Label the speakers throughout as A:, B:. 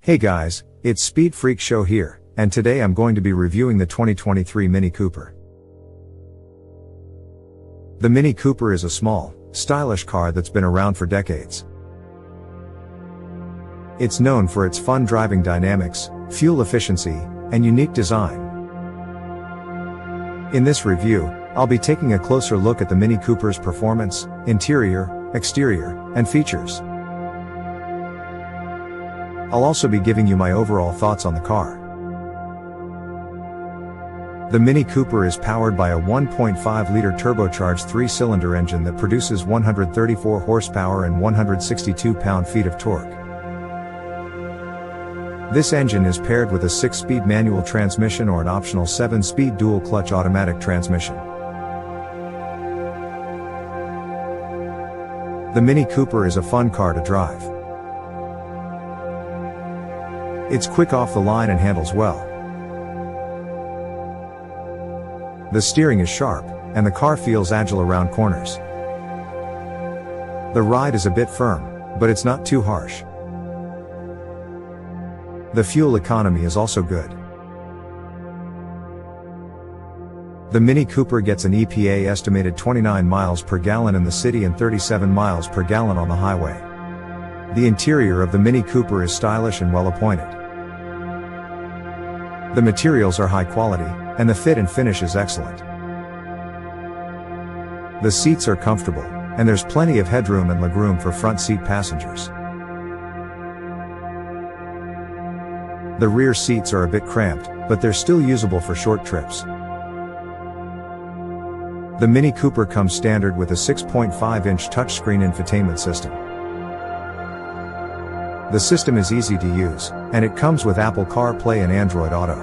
A: Hey guys, it's Speed Freak Show here, and today I'm going to be reviewing the 2023 Mini Cooper. The Mini Cooper is a small, stylish car that's been around for decades. It's known for its fun driving dynamics, fuel efficiency, and unique design. In this review, I'll be taking a closer look at the Mini Cooper's performance, interior, exterior, and features. I'll also be giving you my overall thoughts on the car. The Mini Cooper is powered by a 1.5-liter turbocharged 3-cylinder engine that produces 134 horsepower and 162 pound-feet of torque. This engine is paired with a 6-speed manual transmission or an optional 7-speed dual-clutch automatic transmission. The Mini Cooper is a fun car to drive. It's quick off the line and handles well. The steering is sharp, and the car feels agile around corners. The ride is a bit firm, but it's not too harsh. The fuel economy is also good. The Mini Cooper gets an EPA estimated 29 miles per gallon in the city and 37 miles per gallon on the highway. The interior of the Mini Cooper is stylish and well appointed. The materials are high quality, and the fit and finish is excellent. The seats are comfortable, and there's plenty of headroom and legroom for front seat passengers. The rear seats are a bit cramped, but they're still usable for short trips. The Mini Cooper comes standard with a 6.5-inch touchscreen infotainment system. The system is easy to use, and it comes with Apple CarPlay and Android Auto.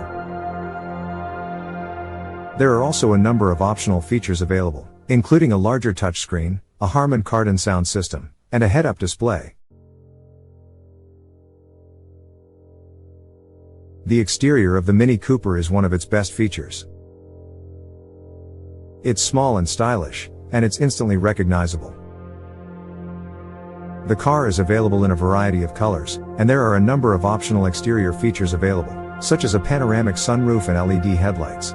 A: There are also a number of optional features available, including a larger touchscreen, a Harman Kardon sound system, and a head-up display. The exterior of the Mini Cooper is one of its best features. It's small and stylish, and it's instantly recognizable. The car is available in a variety of colors, and there are a number of optional exterior features available, such as a panoramic sunroof and LED headlights.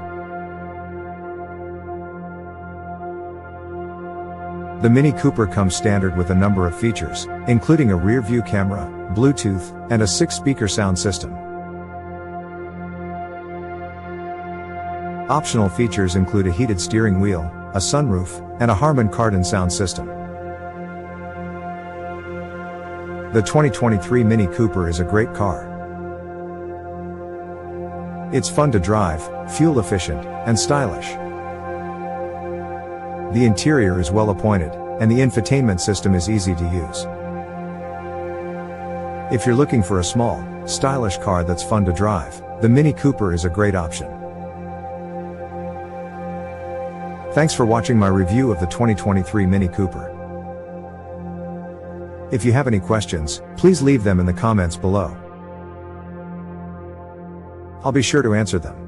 A: The Mini Cooper comes standard with a number of features, including a rear-view camera, Bluetooth, and a 6-speaker sound system. Optional features include a heated steering wheel, a sunroof, and a Harman Kardon sound system. The 2023 Mini Cooper is a great car. It's fun to drive, fuel efficient, and stylish. The interior is well appointed, and the infotainment system is easy to use. If you're looking for a small, stylish car that's fun to drive, the Mini Cooper is a great option. Thanks for watching my review of the 2023 Mini Cooper. If you have any questions, please leave them in the comments below. I'll be sure to answer them.